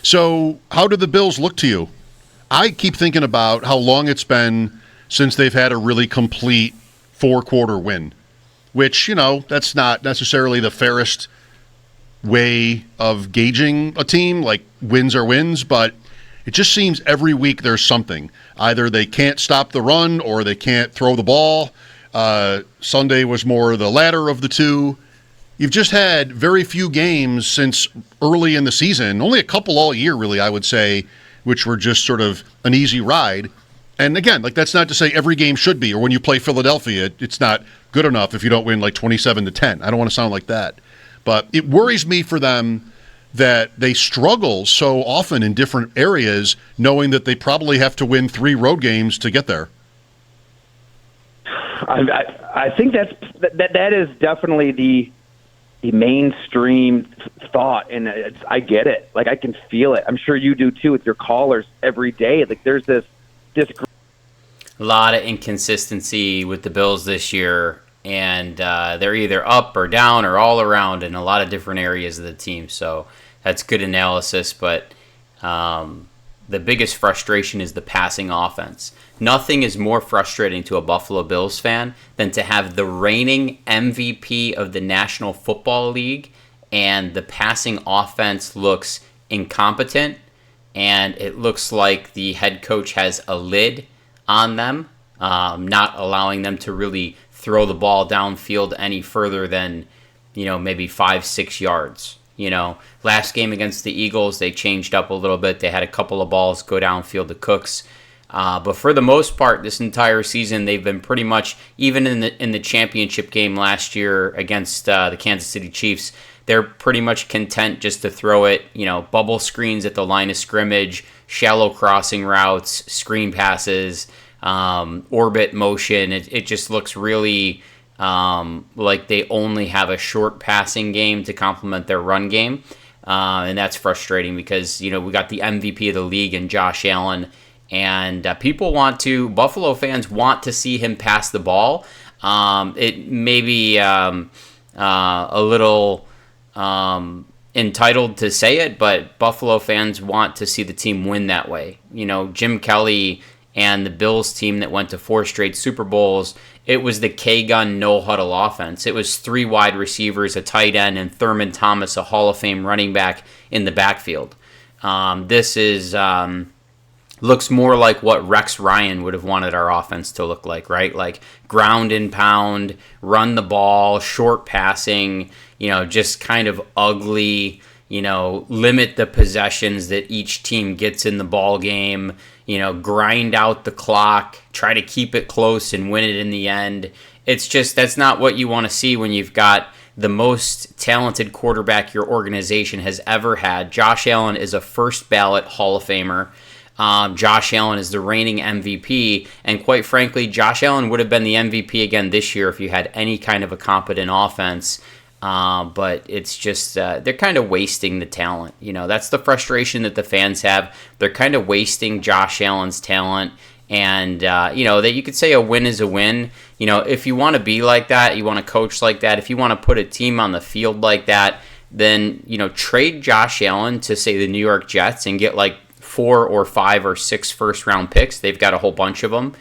So, how do the Bills look to you? I keep thinking about how long it's been since they've had a really complete four-quarter win, which, that's not necessarily the fairest way of gauging a team, like wins are wins, but it just seems every week there's something. Either they can't stop the run or they can't throw the ball. Sunday was more the latter of the two. You've just had very few games since early in the season, only a couple all year, really, I would say, which were just sort of an easy ride. And again, that's not to say every game should be, or when you play Philadelphia, it's not good enough if you don't win 27-10. I don't want to sound like that. But it worries me for them that they struggle so often in different areas, knowing that they probably have to win 3 road games to get there. I think that is definitely the mainstream thought, and I get it. I can feel it. I'm sure you do too with your callers every day. There's this a lot of inconsistency with the Bills this year, and they're either up or down or all around in a lot of different areas of the team. So that's good analysis, but the biggest frustration is the passing offense. Nothing is more frustrating to a Buffalo Bills fan than to have the reigning MVP of the National Football League and the passing offense looks incompetent, and it looks like the head coach has a lid on them, not allowing them to really throw the ball downfield any further than, maybe 5-6 yards. Last game against the Eagles, they changed up a little bit. They had a couple of balls go downfield to Cooks. But for the most part, this entire season, they've been pretty much, even in the championship game last year against the Kansas City Chiefs, they're pretty much content just to throw it, bubble screens at the line of scrimmage, shallow crossing routes, screen passes, orbit motion. It just looks really like they only have a short passing game to complement their run game. And that's frustrating because, we got the MVP of the league in Josh Allen. And Buffalo fans want to see him pass the ball. It may be a little entitled to say it, but Buffalo fans want to see the team win that way. Jim Kelly and the Bills team that went to 4 straight Super Bowls, it was the K-gun no-huddle offense. It was 3 wide receivers, a tight end, and Thurman Thomas, a Hall of Fame running back, in the backfield. This is looks more like what Rex Ryan would have wanted our offense to look like, right? Like ground and pound, run the ball, short passing, just kind of ugly, limit the possessions that each team gets in the ball game, grind out the clock, try to keep it close and win it in the end. It's just, that's not what you want to see when you've got the most talented quarterback your organization has ever had. Josh Allen is a first ballot Hall of Famer. Josh Allen is the reigning MVP, and quite frankly, Josh Allen would have been the MVP again this year if you had any kind of a competent offense. But it's just, they're kind of wasting the talent. That's the frustration that the fans have. They're kind of wasting Josh Allen's talent. And, that you could say a win is a win. If you want to be like that, you want to coach like that, if you want to put a team on the field like that, then, trade Josh Allen to, say, the New York Jets and get 4 or 5 or 6 first-round picks. They've got a whole bunch of them.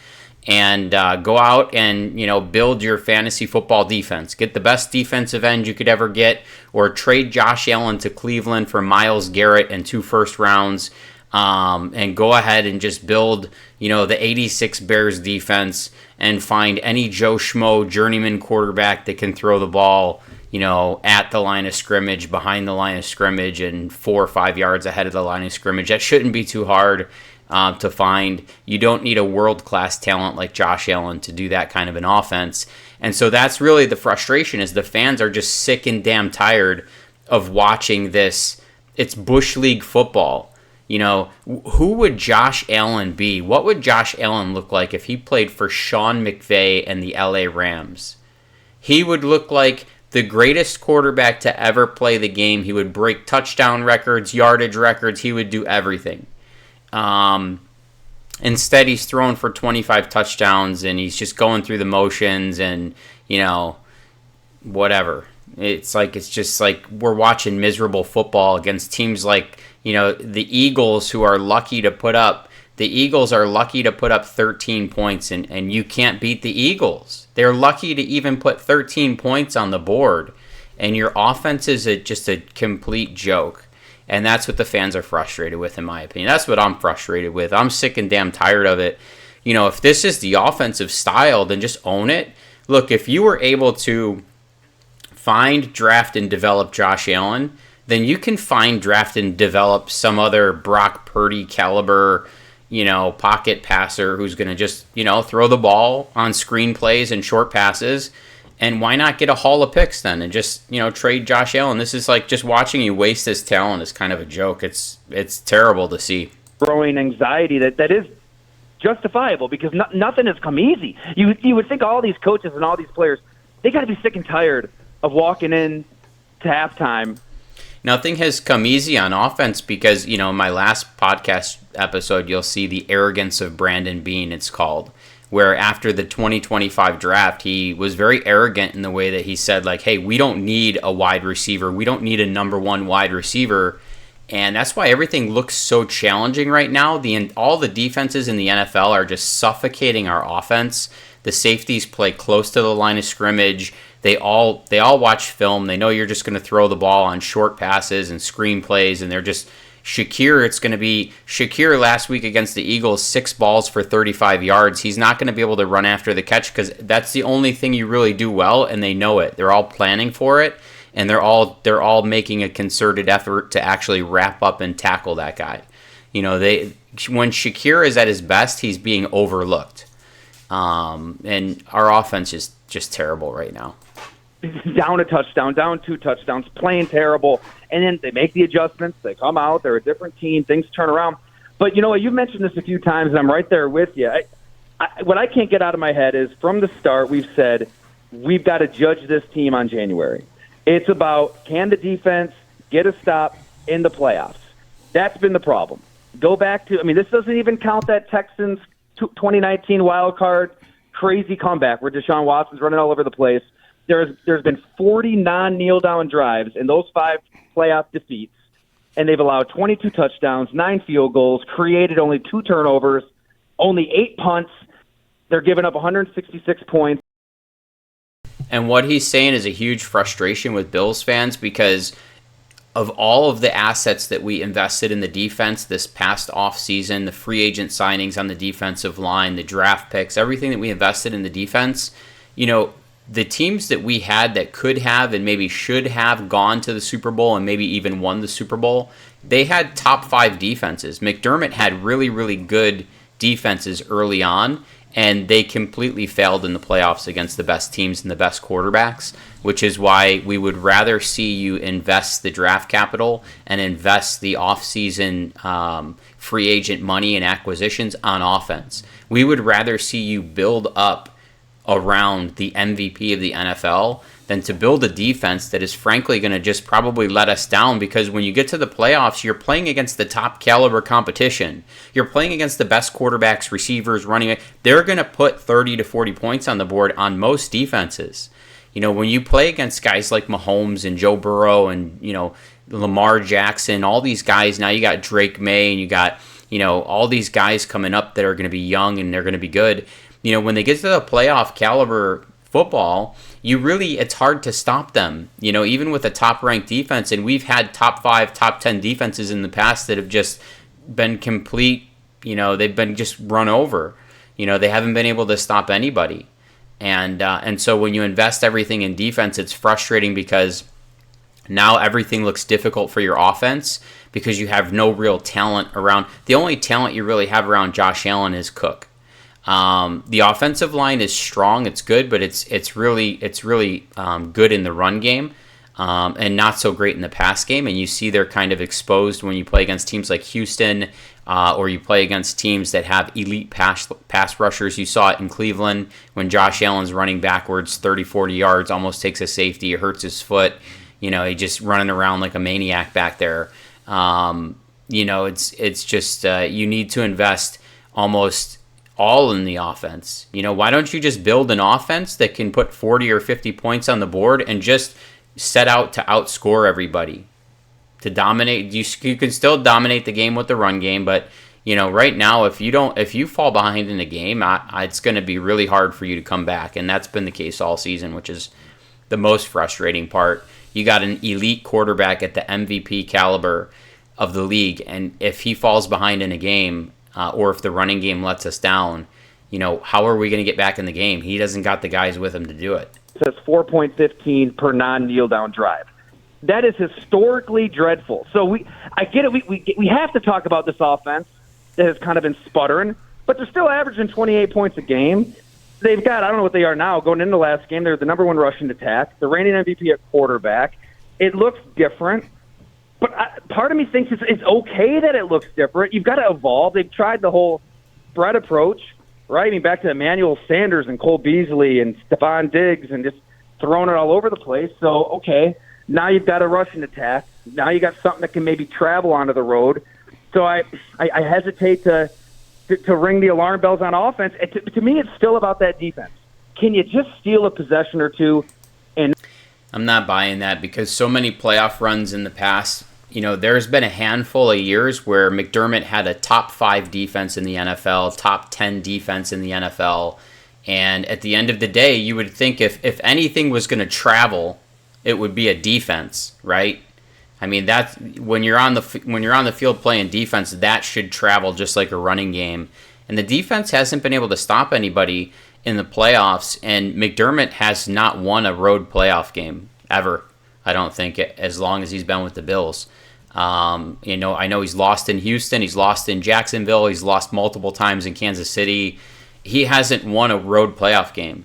And go out and, build your fantasy football defense. Get the best defensive end you could ever get, or trade Josh Allen to Cleveland for Myles Garrett and 2 first rounds, and go ahead and just build, the 86 Bears defense and find any Joe Schmo journeyman quarterback that can throw the ball, at the line of scrimmage, behind the line of scrimmage, and 4 or 5 yards ahead of the line of scrimmage. That shouldn't be too hard to find. You don't need a world-class talent like Josh Allen to do that kind of an offense. And so that's really the frustration, is the fans are just sick and damn tired of watching this. It's Bush League football. Who would Josh Allen be? What would Josh Allen look like if he played for Sean McVay and the LA Rams? He would look like the greatest quarterback to ever play the game. He would break touchdown records, yardage records. He would do everything. Instead, he's throwing for 25 touchdowns, and he's just going through the motions and, whatever. It's just like we're watching miserable football against teams like, the Eagles, who are lucky to put up. The Eagles are lucky to put up 13 points, and you can't beat the Eagles. They're lucky to even put 13 points on the board, and your offense is just a complete joke. And that's what the fans are frustrated with, in my opinion. That's what I'm frustrated with. I'm sick and damn tired of it. If this is the offensive style, then just own it. Look, if you were able to find, draft, and develop Josh Allen, then you can find, draft, and develop some other Brock Purdy caliber, pocket passer who's going to just, throw the ball on screen plays and short passes. And why not get a haul of picks then and just, trade Josh Allen? This is like just watching you waste his talent is kind of a joke. It's terrible to see. Growing anxiety that is justifiable because nothing has come easy. You would think all these coaches and all these players, they got to be sick and tired of walking in to halftime. Nothing has come easy on offense because, in my last podcast episode, you'll see the arrogance of Brandon Beane, it's called, where after the 2025 draft, he was very arrogant in the way that he said, like, hey, we don't need a wide receiver. We don't need a number one wide receiver. And that's why everything looks so challenging right now. All the defenses in the NFL are just suffocating our offense. The safeties play close to the line of scrimmage. They all watch film. They know you're just going to throw the ball on short passes and screen plays, and they're just Shakir. It's going to be Shakir last week against the Eagles, 6 balls for 35 yards. He's not going to be able to run after the catch because that's the only thing you really do well, and they know it. They're all planning for it, and they're all making a concerted effort to actually wrap up and tackle that guy. When Shakir is at his best, he's being overlooked, and our offense is just terrible right now. Down a touchdown, down 2 touchdowns, playing terrible, and then they make the adjustments. They come out, they're a different team, things turn around. But you know what? You've mentioned this a few times, and I'm right there with you. What I can't get out of my head is from the start we've said we've got to judge this team on January. It's about, can the defense get a stop in the playoffs? That's been the problem. Go back to, this doesn't even count that Texans 2019 wild card crazy comeback where Deshaun Watson's running all over the place. There's been 40 non-kneel down drives in those 5 playoff defeats, and they've allowed 22 touchdowns, 9 field goals, created only 2 turnovers, only 8 punts. They're giving up 166 points. And what he's saying is a huge frustration with Bills fans because of all of the assets that we invested in the defense this past offseason, the free agent signings on the defensive line, the draft picks, everything that we invested in the defense, the teams that we had that could have and maybe should have gone to the Super Bowl and maybe even won the Super Bowl, they had top 5 defenses. McDermott had really, really good defenses early on, and they completely failed in the playoffs against the best teams and the best quarterbacks, which is why we would rather see you invest the draft capital and invest the offseason free agent money and acquisitions on offense. We would rather see you build up around the MVP of the NFL than to build a defense that is frankly going to just probably let us down, because when you get to the playoffs, you're playing against the top caliber competition. You're playing against the best quarterbacks, receivers, running. They're going to put 30 to 40 points on the board on most defenses. When you play against guys like Mahomes and Joe Burrow and, Lamar Jackson, all these guys, now you got Drake May and you got, all these guys coming up that are going to be young and they're going to be good. When they get to the playoff caliber football, it's hard to stop them, even with a top-ranked defense. And we've had top 5, top 10 defenses in the past that have just been complete, they've been just run over. They haven't been able to stop anybody. And so when you invest everything in defense, it's frustrating because now everything looks difficult for your offense because you have no real talent around. The only talent you really have around Josh Allen is Cook. The offensive line is strong, it's good, but it's really good in the run game, and not so great in the pass game. And you see they're kind of exposed when you play against teams like Houston, or you play against teams that have elite pass rushers. You saw it in Cleveland when Josh Allen's running backwards 30, 40 yards, almost takes a safety, it hurts his foot. He just running around like a maniac back there. It's just you need to invest almost all in the offense. Why don't you just build an offense that can put 40 or 50 points on the board and just set out to outscore everybody, to dominate. You can still dominate the game with the run game, but right now, if you fall behind in a game, it's going to be really hard for you to come back, and that's been the case all season, which is the most frustrating part. You got an elite quarterback at the MVP caliber of the league, and if he falls behind in a game, or if the running game lets us down, how are we going to get back in the game? He doesn't got the guys with him to do it. It says 4.15 per non-kneel down drive. That is historically dreadful. So I get it. We have to talk about this offense that has kind of been sputtering, but they're still averaging 28 points a game. They've got, I don't know what they are now, going into the last game, they're the number one rushing attack, the reigning MVP at quarterback. It looks different, but part of me thinks it's okay that it looks different. You've got to evolve. They've tried the whole spread approach, right? I mean, back to Emmanuel Sanders and Cole Beasley and Stephon Diggs and just throwing it all over the place. So, okay, now you've got a rushing attack. Now you got something that can maybe travel onto the road. So I hesitate to ring the alarm bells on offense. To me, it's still about that defense. Can you just steal a possession or two? And I'm not buying that, because so many playoff runs in the past, there's been a handful of years where McDermott had a top 5 defense in the NFL, top 10 defense in the NFL. And at the end of the day, you would think if anything was going to travel, it would be a defense, right? I mean, that's when you're on the field playing defense, that should travel just like a running game. And the defense hasn't been able to stop anybody in the playoffs, and McDermott has not won a road playoff game ever, I don't think, as long as he's been with the Bills. I know he's lost in Houston, he's lost in Jacksonville, he's lost multiple times in Kansas City. He hasn't won a road playoff game,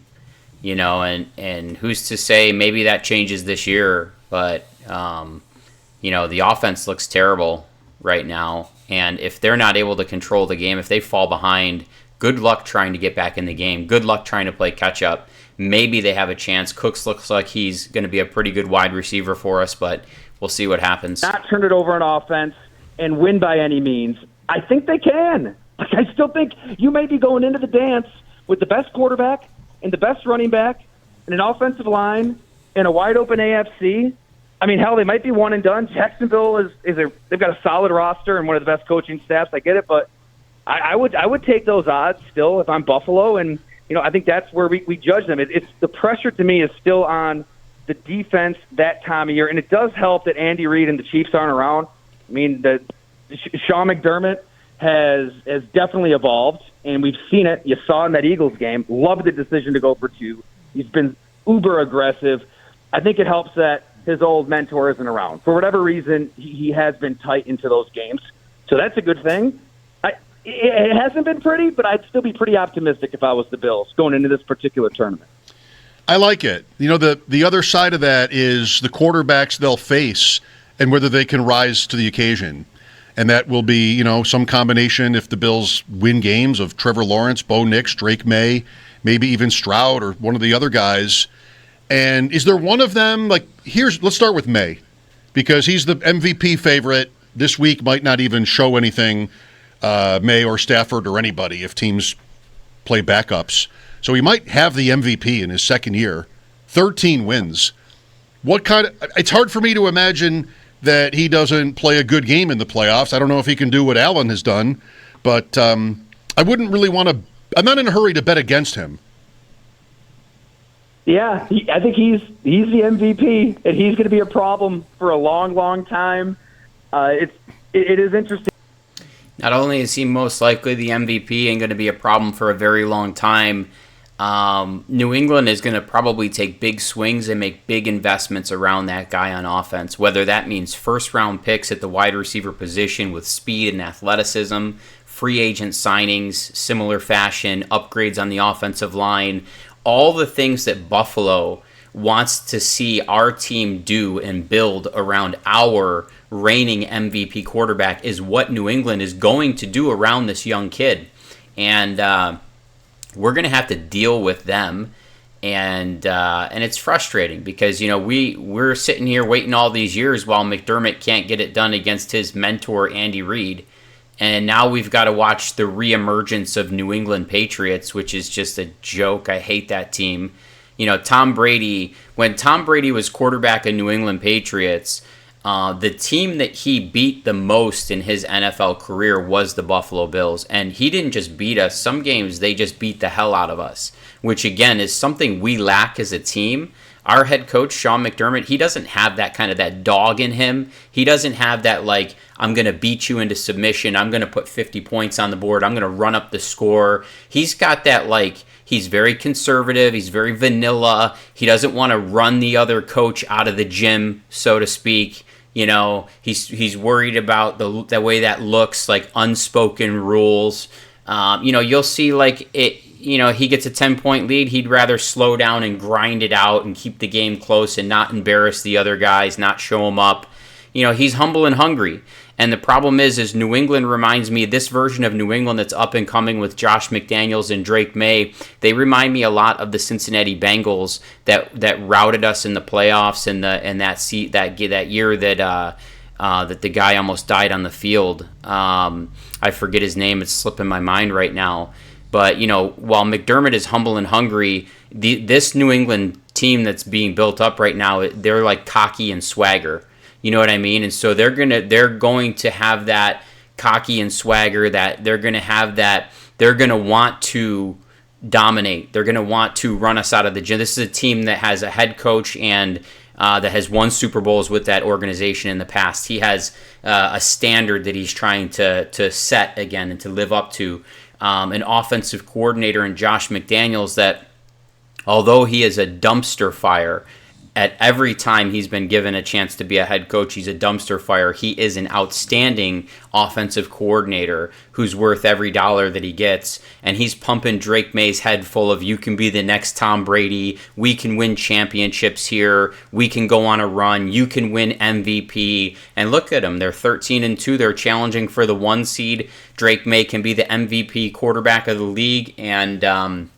and who's to say maybe that changes this year, but the offense looks terrible right now, and if they're not able to control the game, if they fall behind, good luck trying to get back in the game. Good luck trying to play catch-up. Maybe they have a chance. Cooks looks like he's going to be a pretty good wide receiver for us, but we'll see what happens. Not turn it over on offense and win by any means. I think they can. I still think you may be going into the dance with the best quarterback and the best running back and an offensive line and a wide-open AFC. I mean, hell, they might be one and done. Jacksonville they've got a solid roster and one of the best coaching staffs. I get it, but I would take those odds still if I'm Buffalo, and I think that's where we judge them. It's the pressure to me is still on the defense that time of year, and it does help that Andy Reid and the Chiefs aren't around. I mean, Sean McDermott has definitely evolved, and we've seen it. You saw in that Eagles game. Loved the decision to go for 2. He's been uber aggressive. I think it helps that his old mentor isn't around. For whatever reason, he has been tight into those games. So that's a good thing. It hasn't been pretty, but I'd still be pretty optimistic if I was the Bills going into this particular tournament. I like it. The other side of that is the quarterbacks they'll face and whether they can rise to the occasion. And that will be, some combination, if the Bills win games, of Trevor Lawrence, Bo Nix, Drake May, maybe even Stroud or one of the other guys. And is there one of them, let's start with May, because he's the MVP favorite. This week might not even show anything, May or Stafford or anybody, if teams play backups. So he might have the MVP in his second year, 13 wins. It's hard for me to imagine that he doesn't play a good game in the playoffs. I don't know if he can do what Allen has done, but I wouldn't really want to, I'm not in a hurry to bet against him. Yeah, I think he's the MVP, and he's going to be a problem for a long, long time. It is interesting. Not only is he most likely the MVP and going to be a problem for a very long time, New England is going to probably take big swings and make big investments around that guy on offense, whether that means first-round picks at the wide receiver position with speed and athleticism, free agent signings, similar fashion, upgrades on the offensive line, all the things that Buffalo wants to see our team do and build around our reigning MVP quarterback is what New England is going to do around this young kid. And we're going to have to deal with them. And it's frustrating because, we're sitting here waiting all these years while McDermott can't get it done against his mentor, Andy Reid. And now we've got to watch the reemergence of New England Patriots, which is just a joke. I hate that team. Tom Brady, when Tom Brady was quarterback of New England Patriots, the team that he beat the most in his NFL career was the Buffalo Bills. And he didn't just beat us. Some games, they just beat the hell out of us, which, again, is something we lack as a team. Our head coach, Sean McDermott, he doesn't have that dog in him. He doesn't have that, I'm going to beat you into submission. I'm going to put 50 points on the board. I'm going to run up the score. He's got that, he's very conservative. He's very vanilla. He doesn't want to run the other coach out of the gym, so to speak. He's worried about the way that looks, like unspoken rules. You'll see he gets a 10-point lead. He'd rather slow down and grind it out and keep the game close and not embarrass the other guys, not show them up. He's humble and hungry. And the problem is New England reminds me, this version of New England that's up and coming with Josh McDaniels and Drake May, they remind me a lot of the Cincinnati Bengals that routed us in the playoffs and that year that the guy almost died on the field. I forget his name; it's slipping my mind right now. But while McDermott is humble and hungry, this New England team that's being built up right now, they're like cocky and swagger. You know what I mean? And so they're going to have that cocky and swagger, that they're going to want to dominate. They're going to want to run us out of the gym. This is a team that has a head coach and that has won Super Bowls with that organization in the past. He has a standard that he's trying to set again and to live up to. An offensive coordinator in Josh McDaniels that, although he is a dumpster fire, at every time he's been given a chance to be a head coach, he's a dumpster fire. He is an outstanding offensive coordinator who's worth every dollar that he gets. And he's pumping Drake May's head full of, you can be the next Tom Brady. We can win championships here. We can go on a run. You can win MVP. And look at them. They're 13-2. They're challenging for the 1 seed. Drake May can be the MVP quarterback of the league. And,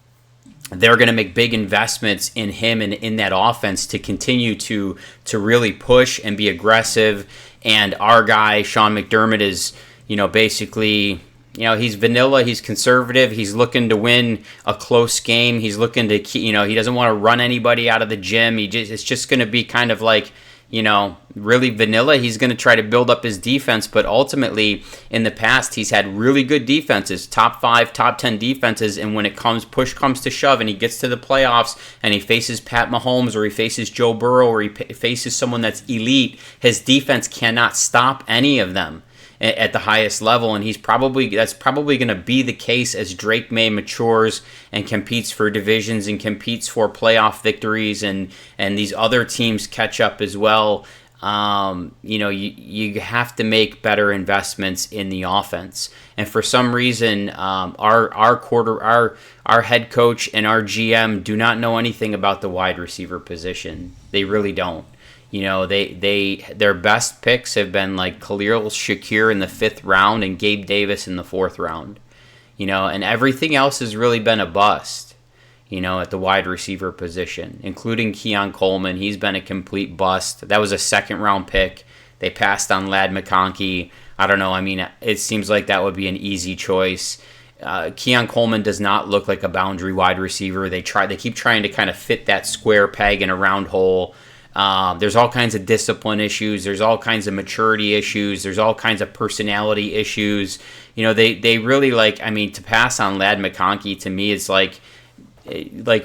they're going to make big investments in him and in that offense to continue to really push and be aggressive. And our guy, Sean McDermott, is, basically, he's vanilla, he's conservative, he's looking to win a close game. He's looking to, he doesn't want to run anybody out of the gym. It's just going to be kind of like, really vanilla. He's going to try to build up his defense, but ultimately in the past he's had really good defenses, top 5, top 10 defenses, and when push comes to shove and he gets to the playoffs and he faces Pat Mahomes or he faces Joe Burrow or he faces someone that's elite, his defense cannot stop any of them at the highest level, and that's probably going to be the case as Drake May matures and competes for divisions and competes for playoff victories, and these other teams catch up as well. You have to make better investments in the offense, and for some reason, our head coach and our GM do not know anything about the wide receiver position. They really don't. Their best picks have been like Khalil Shakir in the 5th round and Gabe Davis in the 4th round. And everything else has really been a bust, at the wide receiver position, including Keon Coleman. He's been a complete bust. That was a 2nd round pick. They passed on Ladd McConkey. I don't know. I mean, it seems like that would be an easy choice. Keon Coleman does not look like a boundary wide receiver. They keep trying to kind of fit that square peg in a round hole. There's all kinds of discipline issues. There's all kinds of maturity issues. There's all kinds of personality issues. They really to pass on Ladd McConkey to me is like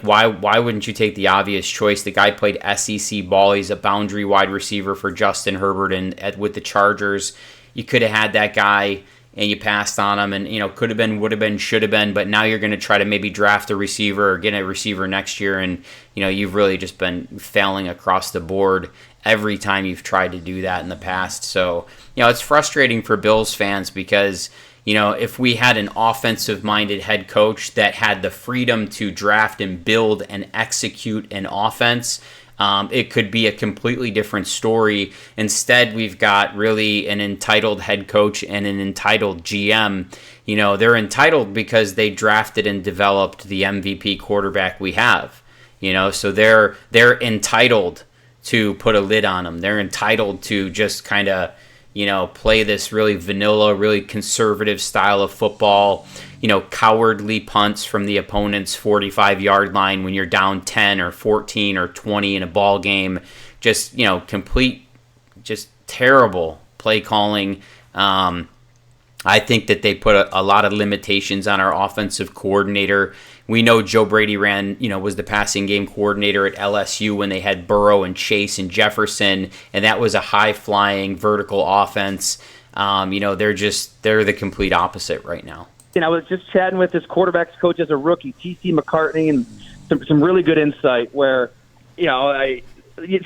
why wouldn't you take the obvious choice? The guy played SEC ball. He's a boundary wide receiver for Justin Herbert and with the Chargers. You could have had that guy and you passed on him, and could have been, would have been, should have been, but now you're going to try to maybe draft a receiver or get a receiver next year, and you've really just been failing across the board every time you've tried to do that in the past. So it's frustrating for Bills fans because if we had an offensive-minded head coach that had the freedom to draft and build and execute an offense, it could be a completely different story. Instead, we've got really an entitled head coach and an entitled GM. They're entitled because they drafted and developed the MVP quarterback we have. So they're entitled to put a lid on him. They're entitled to just kind of, play this really vanilla, really conservative style of football, cowardly punts from the opponent's 45-yard line when you're down 10 or 14 or 20 in a ball game. Just, complete, just terrible play calling. I think that they put a lot of limitations on our offensive coordinator. We know Joe Brady was the passing game coordinator at LSU when they had Burrow and Chase and Jefferson, and that was a high-flying vertical offense. They're the complete opposite right now. I was just chatting with his quarterbacks coach as a rookie, T.C. McCartney, and some really good insight where,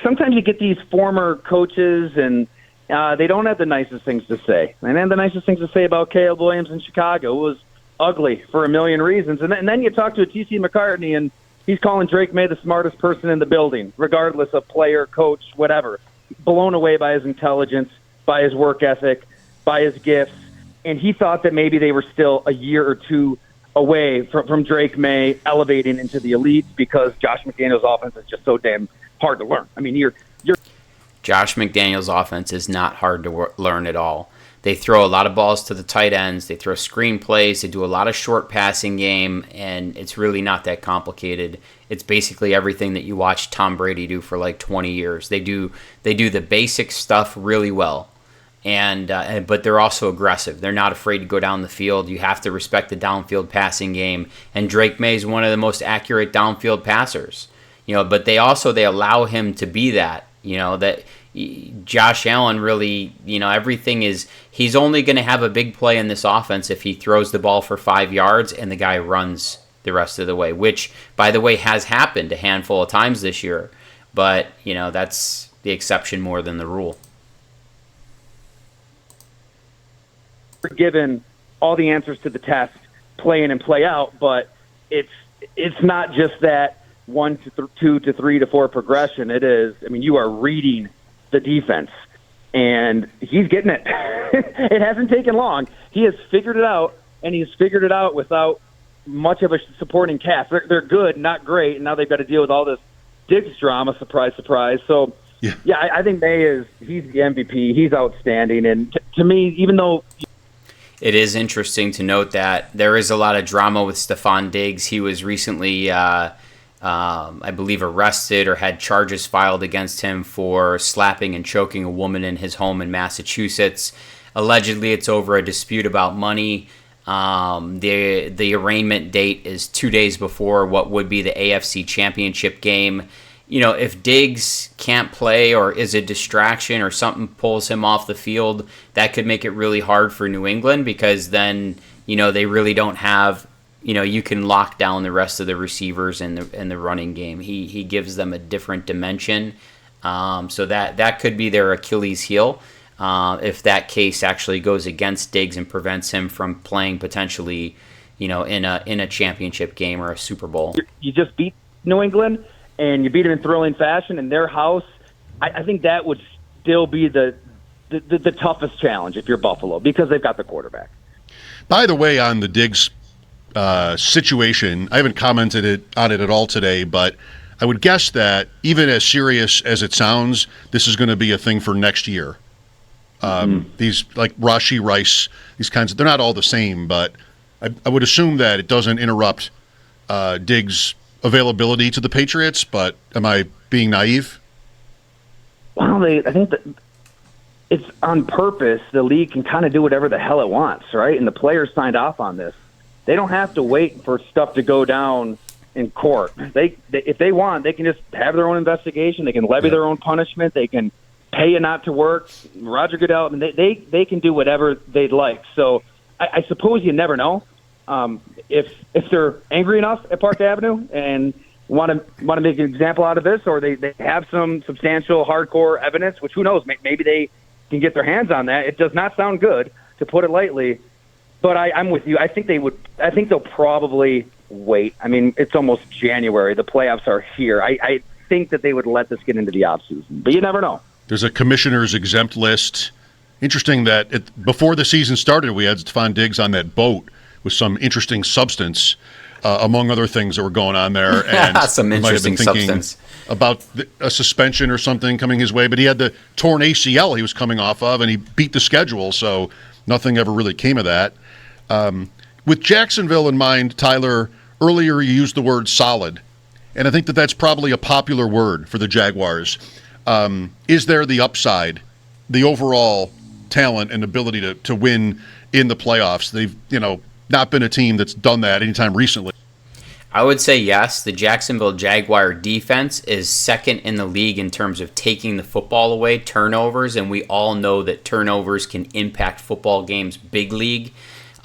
sometimes you get these former coaches and they don't have the nicest things to say. And they have the nicest things to say about Caleb Williams in Chicago. It was ugly for a million reasons. And then you talk to a T.C. McCartney, and he's calling Drake May the smartest person in the building, regardless of player, coach, whatever. Blown away by his intelligence, by his work ethic, by his gifts. And he thought that maybe they were still a year or two away from Drake May elevating into the elites because Josh McDaniels' offense is just so damn hard to learn. I mean, Josh McDaniels' offense is not hard to learn at all. They throw a lot of balls to the tight ends. They throw screen plays. They do a lot of short passing game, and it's really not that complicated. It's basically everything that you watch Tom Brady do for like 20 years. They do the basic stuff really well. But they're also aggressive. They're not afraid to go down the field. You have to respect the downfield passing game. And Drake May is one of the most accurate downfield passers. But they allow him to be that. That Josh Allen really, everything is, he's only going to have a big play in this offense if he throws the ball for 5 yards and the guy runs the rest of the way, which, by the way, has happened a handful of times this year. But, that's the exception more than the rule. Given all the answers to the test, play in and play out, but it's not just that 1 to 2 to 3 to 4 progression. It is, you are reading the defense, and he's getting it. It hasn't taken long. He has figured it out, and he's figured it out without much of a supporting cast. They're good, not great, and now they've got to deal with all this Diggs drama. Surprise, surprise. So, I think he's the MVP. He's outstanding, and to me, even though it is interesting to note that there is a lot of drama with Stephon Diggs. He was recently, I believe, arrested or had charges filed against him for slapping and choking a woman in his home in Massachusetts. Allegedly, it's over a dispute about money. The arraignment date is 2 days before what would be the AFC Championship game. If Diggs can't play or is a distraction or something pulls him off the field, that could make it really hard for New England because then, they really don't have, you can lock down the rest of the receivers in the running game. He gives them a different dimension. So that could be their Achilles heel if that case actually goes against Diggs and prevents him from playing potentially, in a championship game or a Super Bowl. You just beat New England, and you beat them in thrilling fashion in their house. I think that would still be the toughest challenge if you're Buffalo because they've got the quarterback. By the way, on the Diggs situation, I haven't commented on it at all today, but I would guess that even as serious as it sounds, this is going to be a thing for next year. These, like Rashee Rice, these kinds they're not all the same, but I would assume that it doesn't interrupt Diggs' availability to the Patriots, but am I being naive? Well, I think that it's on purpose. The league can kind of do whatever the hell it wants, right? And the players signed off on this. They don't have to wait for stuff to go down in court. They if they want, they can just have their own investigation. They can levy their own punishment. They can pay you not to work. Roger Goodell, and they can do whatever they'd like. So I suppose you never know. If they're angry enough at Park Avenue and want to make an example out of this, or they have some substantial hardcore evidence, which who knows, maybe they can get their hands on that. It does not sound good, to put it lightly, but I'm with you. I think they'll probably wait. It's almost January. The playoffs are here. I think that they would let this get into the offseason, but you never know. There's a commissioner's exempt list. Interesting that before the season started, we had Stephon Diggs on that boat with some interesting substance, among other things that were going on there. And some interesting substance. about a suspension or something coming his way, but he had the torn ACL he was coming off of, and he beat the schedule, so nothing ever really came of that. With Jacksonville in mind, Tyler, earlier you used the word solid, and I think that that's probably a popular word for the Jaguars. Is there the upside, the overall talent and ability to win in the playoffs? They've, not been a team that's done that anytime recently. I would say yes. The Jacksonville Jaguar defense is second in the league in terms of taking the football away, turnovers, and we all know that turnovers can impact football games big league.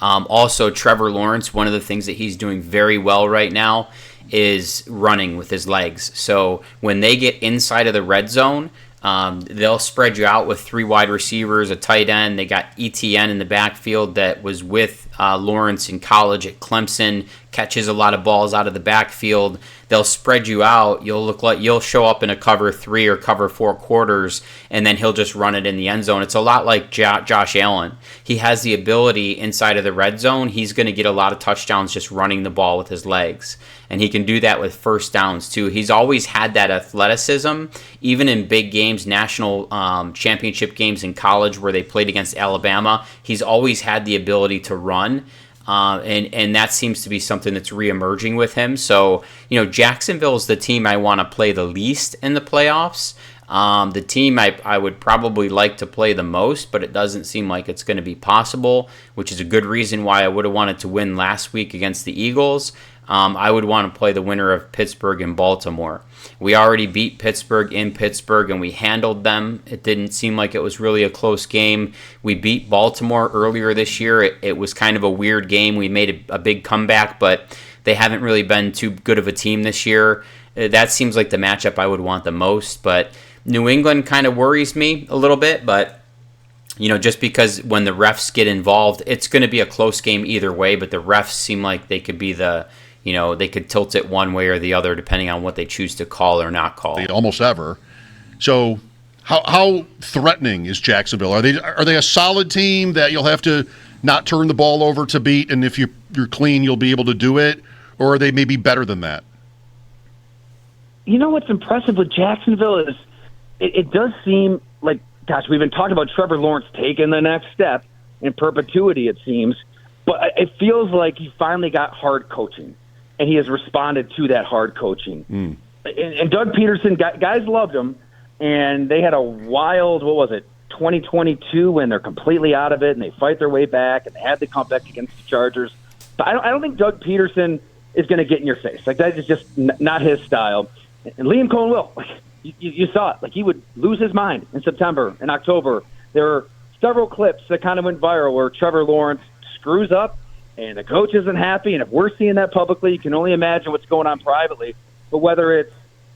Also, Trevor Lawrence, one of the things that he's doing very well right now is running with his legs. So when they get inside of the red zone, they'll spread you out with 3 wide receivers, a tight end. They got ETN in the backfield that was with Lawrence in college at Clemson, catches a lot of balls out of the backfield. They'll spread you out. You'll look like you'll show up in a cover 3 or cover 4 quarters, and then he'll just run it in the end zone. It's a lot like Josh Allen. He has the ability inside of the red zone. He's going to get a lot of touchdowns just running the ball with his legs. And he can do that with first downs, too. He's always had that athleticism, even in big games, national championship games in college where they played against Alabama. He's always had the ability to run, and that seems to be something that's reemerging with him. So, Jacksonville is the team I want to play the least in the playoffs. The team I would probably like to play the most, but it doesn't seem like it's going to be possible, which is a good reason why I would have wanted to win last week against the Eagles. I would want to play the winner of Pittsburgh and Baltimore. We already beat Pittsburgh in Pittsburgh, and we handled them. It didn't seem like it was really a close game. We beat Baltimore earlier this year. It was kind of a weird game. We made a big comeback, but they haven't really been too good of a team this year. That seems like the matchup I would want the most, but New England kind of worries me a little bit, but just because when the refs get involved, it's going to be a close game either way, but the refs seem like they could be they could tilt it one way or the other depending on what they choose to call or not call. Almost ever. So how threatening is Jacksonville? Are they a solid team that you'll have to not turn the ball over to beat, and if you're clean, you'll be able to do it? Or are they maybe better than that? What's impressive with Jacksonville is it does seem like, gosh, we've been talking about Trevor Lawrence taking the next step in perpetuity, it seems. But it feels like he finally got hard coaching, and he has responded to that hard coaching. And Doug Peterson, guys loved him, and they had a wild, 2022 when they're completely out of it, and they fight their way back, and they had the comeback against the Chargers. But I don't think Doug Peterson is going to get in your face. Like, that is just not his style. And Liam Cohen will. You saw it. Like, he would lose his mind in September and October. There were several clips that kind of went viral where Trevor Lawrence screws up and the coach isn't happy. And if we're seeing that publicly, you can only imagine what's going on privately. But whether it's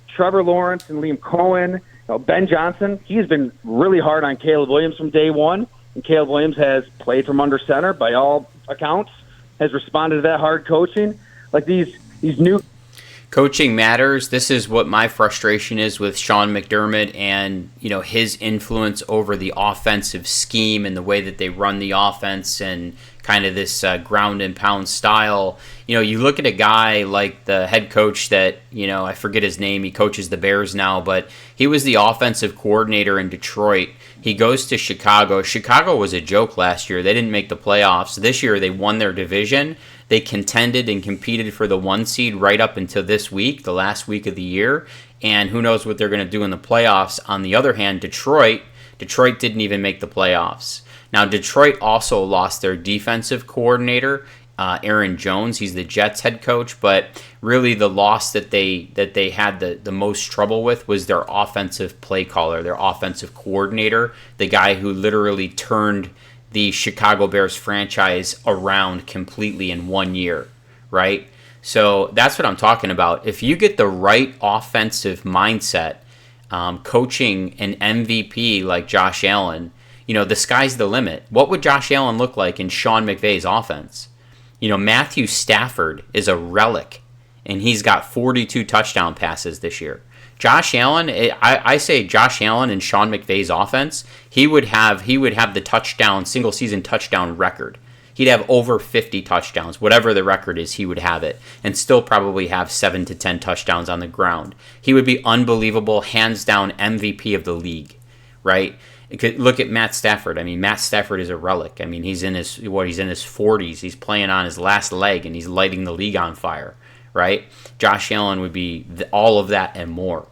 Trevor Lawrence and Liam Cohen, Ben Johnson, he has been really hard on Caleb Williams from day one. And Caleb Williams has played from under center by all accounts, has responded to that hard coaching. Like these new coaching matters. This is what my frustration is with Sean McDermott and his influence over the offensive scheme and the way that they run the offense and kind of this ground and pound style. You look at a guy like the head coach that I forget his name. He coaches the Bears now, but he was the offensive coordinator in Detroit. He goes to Chicago. Chicago was a joke last year. They didn't make the playoffs. This year they won their division. They contended and competed for the 1 seed right up until this week, the last week of the year. And who knows what they're going to do in the playoffs. On the other hand, Detroit didn't even make the playoffs. Now, Detroit also lost their defensive coordinator, Aaron Jones. He's the Jets head coach, but really the loss that they had the most trouble with was their offensive play caller, their offensive coordinator, the guy who literally turned the Chicago Bears franchise around completely in 1 year, right? So that's what I'm talking about. If you get the right offensive mindset, coaching an MVP like Josh Allen, the sky's the limit. What would Josh Allen look like in Sean McVay's offense? Matthew Stafford is a relic, and he's got 42 touchdown passes this year. Josh Allen, I say Josh Allen and Sean McVay's offense, he would have the single season touchdown record. he'd have over 50 touchdowns. Whatever the record is, he would have it, and still probably have 7 to 10 touchdowns on the ground. He would be unbelievable, hands down MVP of the league, right? Look at Matt Stafford. I mean, Matt Stafford is a relic. I mean, he's in his 40s. He's playing on his last leg, and he's lighting the league on fire, right? Josh Allen would be all of that and more.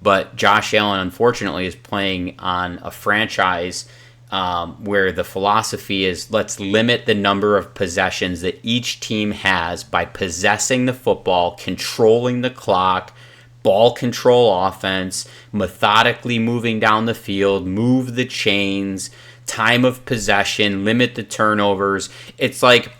But Josh Allen, unfortunately, is playing on a franchise where the philosophy is, let's limit the number of possessions that each team has by possessing the football, controlling the clock, ball control offense, methodically moving down the field, move the chains, time of possession, limit the turnovers. It's like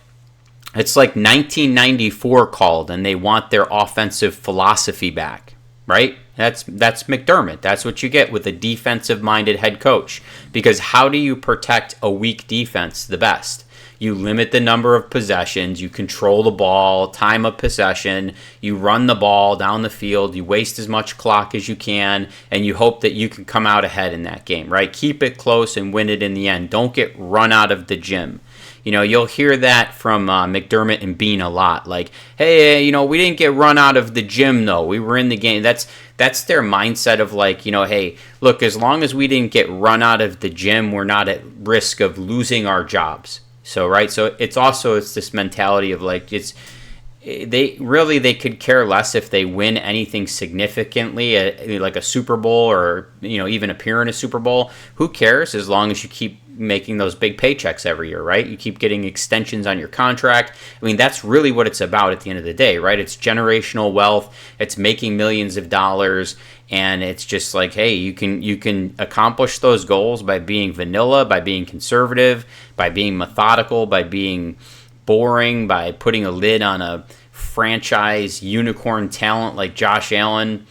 1994 called, and they want their offensive philosophy back, right? That's McDermott. That's what you get with a defensive-minded head coach. Because how do you protect a weak defense the best? You limit the number of possessions, you control the ball, time of possession, you run the ball down the field, you waste as much clock as you can, and you hope that you can come out ahead in that game, right? Keep it close and win it in the end. Don't get run out of the gym. You know, you'll hear that from McDermott and Bean a lot. Like, hey, you know, we didn't get run out of the gym, though. We were in the game. That's their mindset of like, you know, hey, look, as long as we didn't get run out of the gym, we're not at risk of losing our jobs. So, right. So it's this mentality of like, they could care less if they win anything significantly, like a Super Bowl or, you know, even appear in a Super Bowl. Who cares as long as you keep making those big paychecks every year, right? You keep getting extensions on your contract. I mean, that's really what it's about at the end of the day, right? It's generational wealth. It's making millions of dollars. And it's just like, hey, you can accomplish those goals by being vanilla, by being conservative, by being methodical, by being boring, by putting a lid on a franchise unicorn talent like Josh Allen.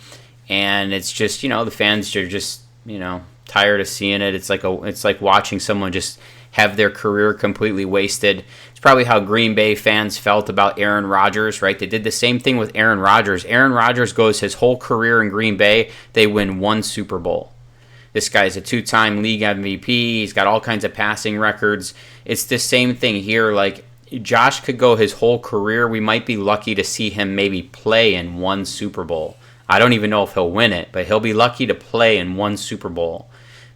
And it's just, you know, the fans are just, you know, tired of seeing it. It's like watching someone just have their career completely wasted. It's probably how Green Bay fans felt about Aaron Rodgers, right? They did the same thing with Aaron Rodgers. Aaron Rodgers goes his whole career in Green Bay. They win one Super Bowl. This guy's a 2-time league MVP. He's got all kinds of passing records. It's the same thing here. Like, Josh could go his whole career. We might be lucky to see him maybe play in one Super Bowl. I don't even know if he'll win it, but he'll be lucky to play in one Super Bowl.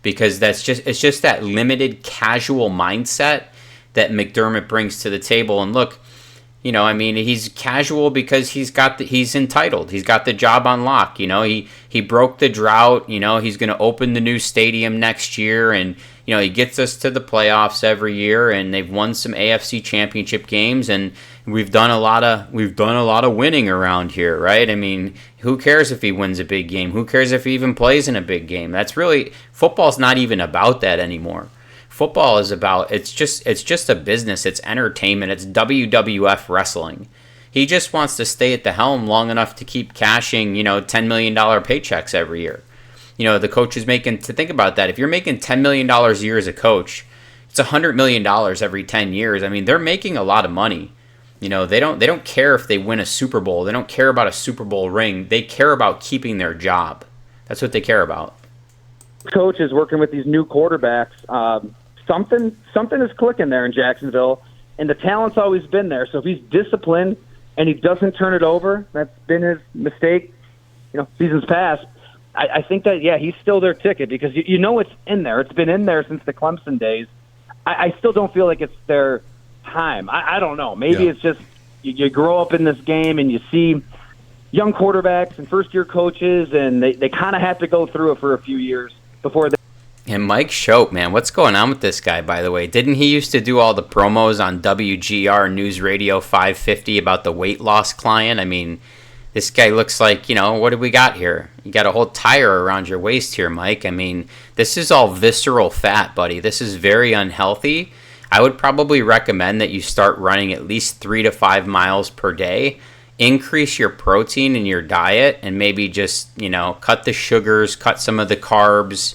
Because it's just that limited casual mindset that McDermott brings to the table. And look, you know, I mean, he's casual because he's entitled. He's got the job on lock. You know, he broke the drought. You know, he's going to open the new stadium next year, and you know, he gets us to the playoffs every year, and they've won some AFC championship games, and we've done a lot of winning around here, right? I mean, who cares if he wins a big game? Who cares if he even plays in a big game? That's really, football's not even about that anymore. Football is about, it's just a business. It's entertainment. It's WWF wrestling. He just wants to stay at the helm long enough to keep cashing, you know, $10 million paychecks every year. You know, the coach is making, to think about that, if you're making $10 million a year as a coach, it's $100 million every 10 years. I mean, they're making a lot of money. You know, they don't care if they win a Super Bowl. They don't care about a Super Bowl ring. They care about keeping their job. That's what they care about. Coach is working with these new quarterbacks. Something is clicking there in Jacksonville, and the talent's always been there. So if he's disciplined and he doesn't turn it over, that's been his mistake, you know, seasons past. I think that, yeah, he's still their ticket because you know it's in there. It's been in there since the Clemson days. I still don't feel like it's their time. I don't know. Maybe it's just you grow up in this game and you see young quarterbacks and first-year coaches, and they kind of have to go through it for a few years before they. And Mike Schopp, man, what's going on with this guy, by the way? Didn't he used to do all the promos on WGR News Radio 550 about the weight loss client? I mean, this guy looks like, you know, what do we got here? You got a whole tire around your waist here, Mike. I mean, this is all visceral fat, buddy. This is very unhealthy. I would probably recommend that you start running at least 3 to 5 miles per day. Increase your protein in your diet and maybe just, you know, cut the sugars, cut some of the carbs.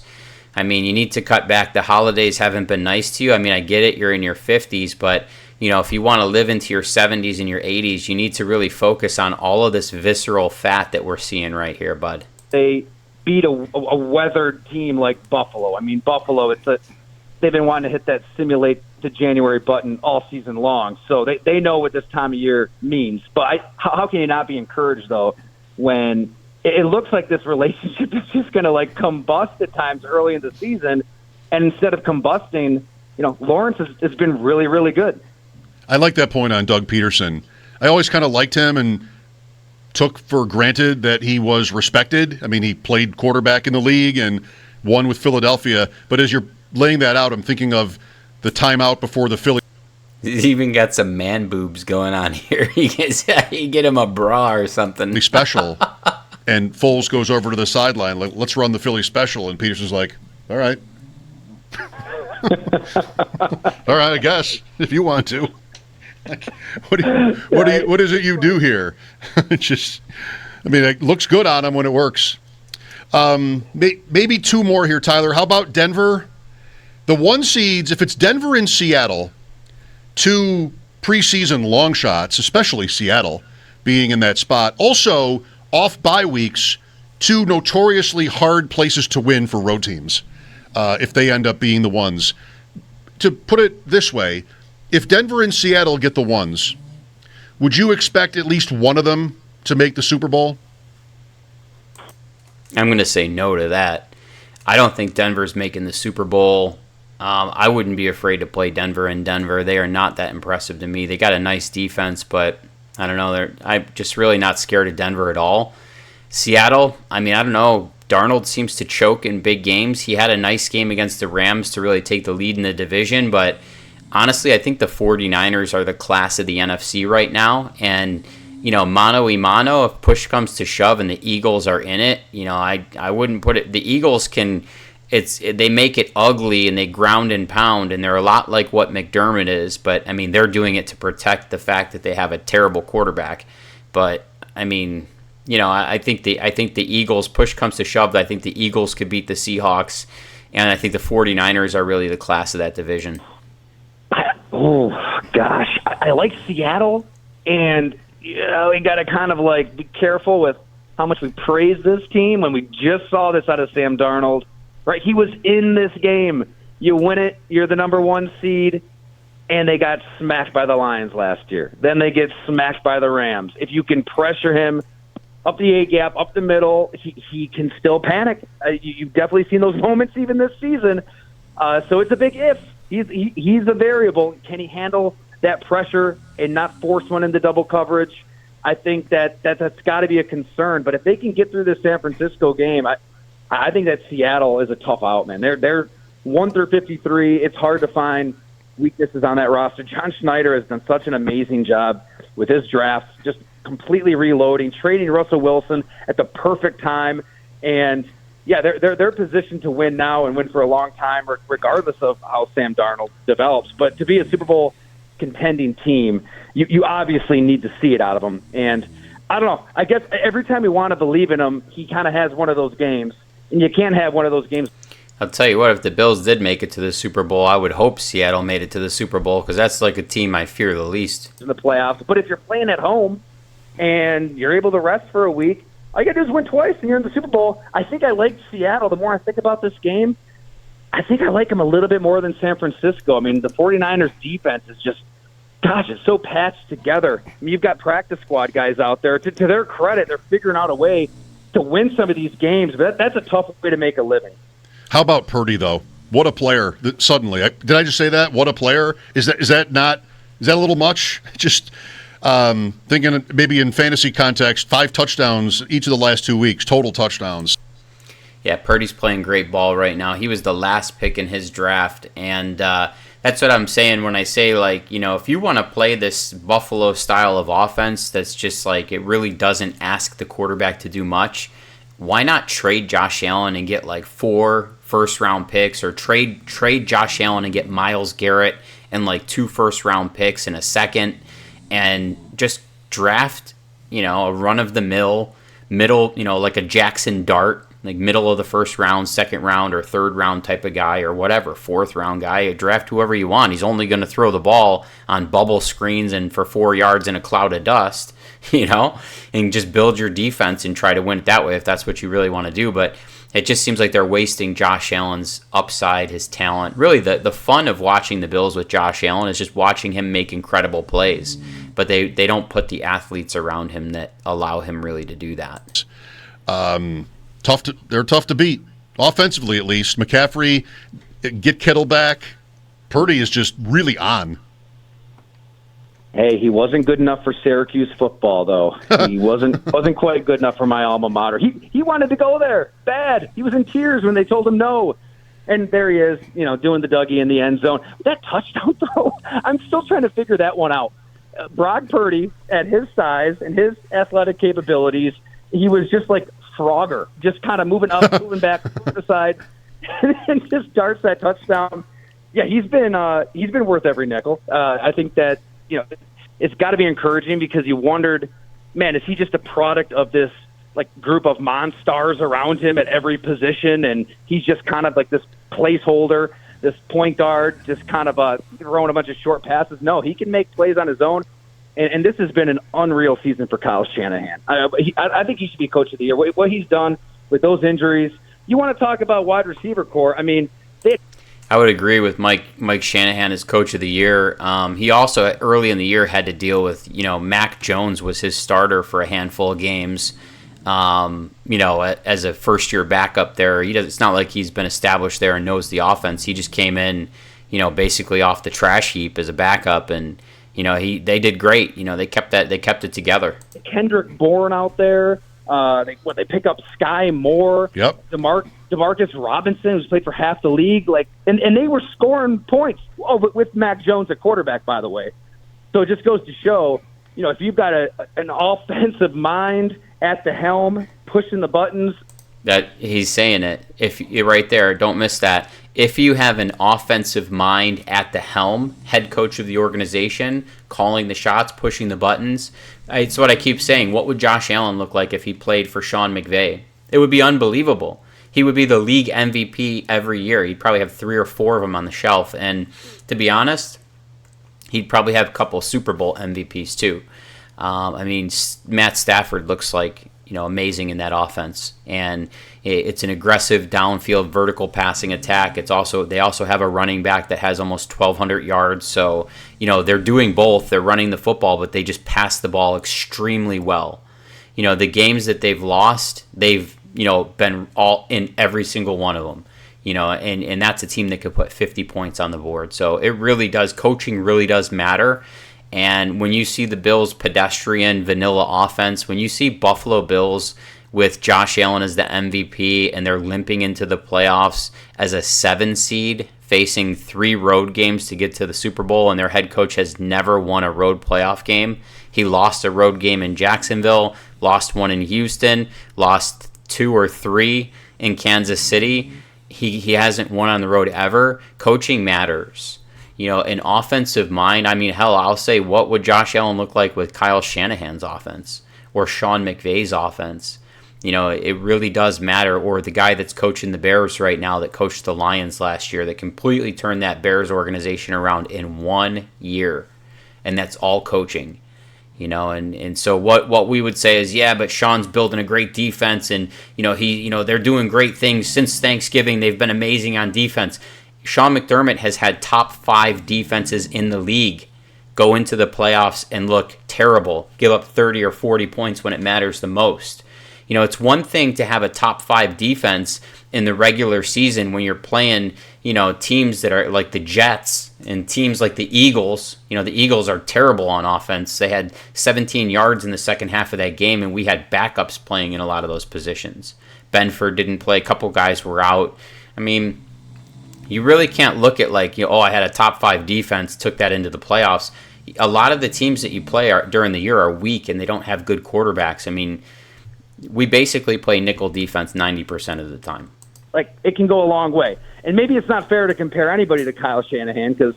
I mean, you need to cut back. The holidays haven't been nice to you. I mean, I get it. You're in your 50s, but, you know, if you want to live into your 70s and your 80s, you need to really focus on all of this visceral fat that we're seeing right here, bud. They beat a weathered team like Buffalo. I mean, Buffalo, it's they've been wanting to hit that simulate to January button all season long. So they know what this time of year means. But how can you not be encouraged, though, when it looks like this relationship is just going to, like, combust at times early in the season, and instead of combusting, Lawrence has been really, really good. I like that point on Doug Peterson. I always kind of liked him and took for granted that he was respected. I mean, he played quarterback in the league and won with Philadelphia. But as you're laying that out, I'm thinking of the timeout before the Philly. He's even got some man boobs going on here. You get him a bra or something. Special. And Foles goes over to the sideline, like, let's run the Philly special. And Peterson's like, all right. All right, I guess, if you want to. What is it you do here? It looks good on him when it works. Maybe two more here, Tyler. How about Denver? The 1 seeds, if it's Denver and Seattle, two preseason long shots, especially Seattle being in that spot. Also, off bye weeks, two notoriously hard places to win for road teams if they end up being the ones. To put it this way, if Denver and Seattle get the ones, would you expect at least one of them to make the Super Bowl? I'm going to say no to that. I don't think Denver's making the Super Bowl. I wouldn't be afraid to play Denver in Denver. They are not that impressive to me. They got a nice defense, but I don't know. I'm just really not scared of Denver at all. Seattle, I don't know. Darnold seems to choke in big games. He had a nice game against the Rams to really take the lead in the division, but honestly, I think the 49ers are the class of the NFC right now, and mano a mano, if push comes to shove and the Eagles are in it, I wouldn't put it. The Eagles they make it ugly and they ground and pound, and they're a lot like what McDermott is, but they're doing it to protect the fact that they have a terrible quarterback. But I think the Eagles, push comes to shove, I think the Eagles could beat the Seahawks, and I think the 49ers are really the class of that division. Oh gosh, I like Seattle, and we got to kind of be careful with how much we praise this team when we just saw this out of Sam Darnold. Right, he was in this game. You win it, you're the number 1 seed, and they got smacked by the Lions last year. Then they get smacked by the Rams. If you can pressure him up the A gap, up the middle, he can still panic. You've definitely seen those moments even this season. So it's a big if. He's a variable. Can he handle that pressure and not force one into double coverage? I think that's got to be a concern. But if they can get through the San Francisco game, I think that Seattle is a tough out, man. They're 1 through 53. It's hard to find weaknesses on that roster. John Schneider has done such an amazing job with his draft, just completely reloading, trading Russell Wilson at the perfect time, and yeah, they're positioned to win now and win for a long time, regardless of how Sam Darnold develops. But to be a Super Bowl contending team, you obviously need to see it out of them. And I don't know. I guess every time you want to believe in him, he kind of has one of those games. And you can't have one of those games. I'll tell you what, if the Bills did make it to the Super Bowl, I would hope Seattle made it to the Super Bowl, because that's like a team I fear the least. In the playoffs. But if you're playing at home and you're able to rest for a week, all you got to do is win twice and you're in the Super Bowl. I think I like Seattle. The more I think about this game, I think I like them a little bit more than San Francisco. The 49ers defense is just, gosh, it's so patched together. You've got practice squad guys out there. To their credit, they're figuring out a way to win some of these games, but that's a tough way to make a living. How about Purdy, though? What a player! Suddenly, did I just say that? What a player! Is that a little much? Just thinking maybe in fantasy context, 5 touchdowns each of the last 2 weeks, total touchdowns. Yeah, Purdy's playing great ball right now. He was the last pick in his draft, and that's what I'm saying when I say, if you want to play this Buffalo style of offense that's just it really doesn't ask the quarterback to do much, why not trade Josh Allen and get 4 first-round picks, or trade Josh Allen and get Myles Garrett and 2 first-round picks and a second, and just draft, a run-of-the-mill, middle, like a Jackson Dart, middle of the first round, second round, or third round type of guy, or whatever, 4th round guy. Draft whoever you want. He's only going to throw the ball on bubble screens and for 4 yards in a cloud of dust, and just build your defense and try to win it that way if that's what you really want to do. But It just seems like they're wasting Josh Allen's upside, his talent. Really, the fun of watching the Bills with Josh Allen is just watching him make incredible plays. But they don't put the athletes around him that allow him really to do that. They're tough to beat, offensively at least. McCaffrey, get Kittle back. Purdy is just really on. Hey, he wasn't good enough for Syracuse football, though. He wasn't quite good enough for my alma mater. He wanted to go there bad. He was in tears when they told him no. And there he is, doing the Dougie in the end zone. That touchdown throw, I'm still trying to figure that one out. Brock Purdy, at his size and his athletic capabilities, he was just like Frogger, just kind of moving up, moving back, moving aside, and just darts that touchdown. Yeah, he's been worth every nickel. I think that it's got to be encouraging because you wondered, man, is he just a product of this like group of monsters around him at every position, and he's just kind of like this placeholder, this point guard, just kind of throwing a bunch of short passes? No, he can make plays on his own, and this has been an unreal season for Kyle Shanahan. I think he should be coach of the year. What he's done with those injuries. You want to talk about wide receiver core? I mean, I would agree with Mike Shanahan as coach of the year. He also early in the year had to deal with, Mac Jones was his starter for a handful of games. As a first year backup there, it's not like he's been established there and knows the offense. He just came in, basically off the trash heap as a backup, and they did great. They kept it together. Kendrick Bourne out there. They pick up Sky Moore. Yep. Demarcus Robinson, who's played for half the league, and they were scoring points with Mac Jones at quarterback, by the way. So it just goes to show, if you've got an offensive mind at the helm, pushing the buttons. That he's saying it. If you're right there, don't miss that. If you have an offensive mind at the helm, head coach of the organization, calling the shots, pushing the buttons, it's what I keep saying. What would Josh Allen look like if he played for Sean McVay? It would be unbelievable. He would be the league MVP every year. He'd probably have 3 or 4 of them on the shelf. And to be honest, he'd probably have a couple Super Bowl MVPs too. Matt Stafford looks like amazing in that offense, and it's an aggressive downfield vertical passing attack. They also have a running back that has almost 1,200 yards. So they're doing both. They're running the football, but they just pass the ball extremely well. The games that they've lost, they've been all in every single one of them. And that's a team that could put 50 points on the board. So it really does. Coaching really does matter. And when you see the Bills' pedestrian vanilla offense, when you see Buffalo Bills with Josh Allen as the MVP and they're limping into the playoffs as a 7 seed, facing 3 road games to get to the Super Bowl, and their head coach has never won a road playoff game. He lost a road game in Jacksonville, lost one in Houston, lost 2 or 3 in Kansas City. He hasn't won on the road ever. Coaching matters. An offensive mind. I'll say, what would Josh Allen look like with Kyle Shanahan's offense or Sean McVay's offense? It really does matter. Or the guy that's coaching the Bears right now that coached the Lions last year that completely turned that Bears organization around in 1 year. And that's all coaching. And so what we would say is, yeah, but Sean's building a great defense, and they're doing great things since Thanksgiving. They've been amazing on defense. Sean McDermott has had top 5 defenses in the league go into the playoffs and look terrible, give up 30 or 40 points when it matters the most. It's one thing to have a top 5 defense in the regular season when you're playing, teams that are like the Jets and teams like the Eagles. The Eagles are terrible on offense. They had 17 yards in the second half of that game, and we had backups playing in a lot of those positions. Benford didn't play. A couple guys were out. You really can't look at I had a top 5 defense, took that into the playoffs. A lot of the teams that you play during the year are weak, and they don't have good quarterbacks. We basically play nickel defense 90% of the time. It can go a long way. And maybe it's not fair to compare anybody to Kyle Shanahan because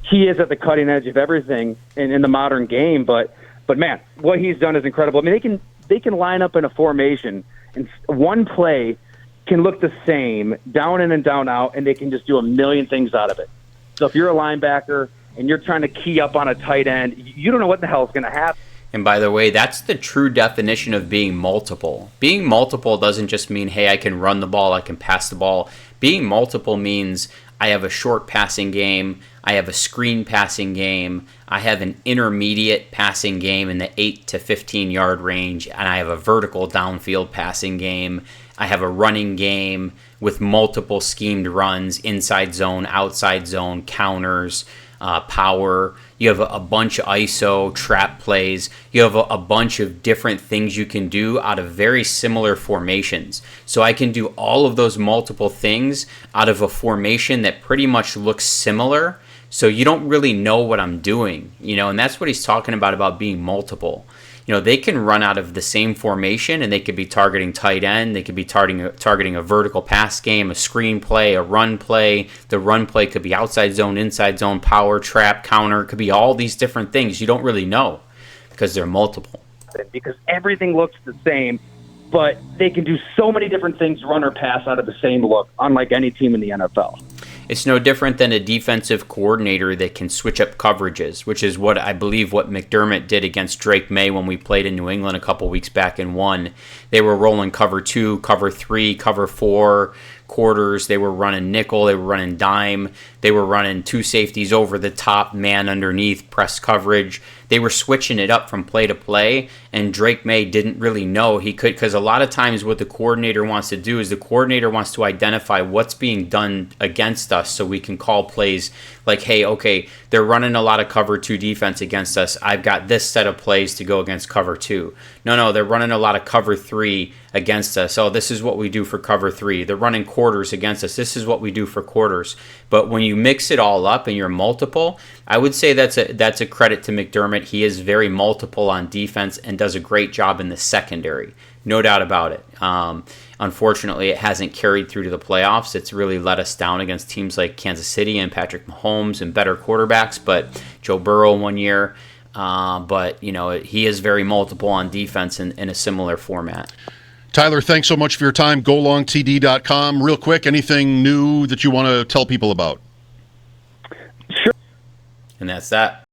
he is at the cutting edge of everything in the modern game. But man, what he's done is incredible. They can line up in a formation, and one play can look the same down in and down out, and they can just do a million things out of it. So if you're a linebacker and you're trying to key up on a tight end, you don't know what the hell is going to happen. And by the way, that's the true definition of being multiple. Being multiple doesn't just mean, hey, I can run the ball, I can pass the ball. Being multiple means I have a short passing game, I have a screen passing game, I have an intermediate passing game in the 8 to 15 yard range, and I have a vertical downfield passing game. I have a running game with multiple schemed runs, inside zone, outside zone, counters, power. You have a bunch of ISO, trap plays. You have a bunch of different things you can do out of very similar formations. So I can do all of those multiple things out of a formation that pretty much looks similar. So you don't really know what I'm doing, and that's what he's talking about being multiple. They can run out of the same formation and they could be targeting tight end. They could be targeting a vertical pass game, a screen play, a run play. The run play could be outside zone, inside zone, power, trap, counter. It could be all these different things. You don't really know because they're multiple. Because everything looks the same, but they can do so many different things, run or pass, out of the same look, unlike any team in the NFL. It's no different than a defensive coordinator that can switch up coverages, which is what I believe what McDermott did against Drake May when we played in New England a couple weeks back and won. They were rolling cover 2, cover 3, cover 4 quarters. They were running nickel. They were running dime. They were running 2 safeties over the top, man underneath, press coverage. They were switching it up from play to play, and Drake May didn't really know he could, because a lot of times what the coordinator wants to do is the coordinator wants to identify what's being done against us so we can call plays like, hey, okay, they're running a lot of cover 2 defense against us. I've got this set of plays to go against cover 2. No, they're running a lot of cover 3 against us. Oh, this is what we do for cover 3. They're running quarters against us. This is what we do for quarters. But when you mix it all up and you're multiple, I would say that's a credit to McDermott. He is very multiple on defense and does a great job in the secondary. No doubt about it. Unfortunately, it hasn't carried through to the playoffs. It's really let us down against teams like Kansas City and Patrick Mahomes and better quarterbacks, but Joe Burrow one year. But he is very multiple on defense in a similar format. Tyler, thanks so much for your time. GoLongTD.com. Real quick, anything new that you want to tell people about? Sure. And that's that.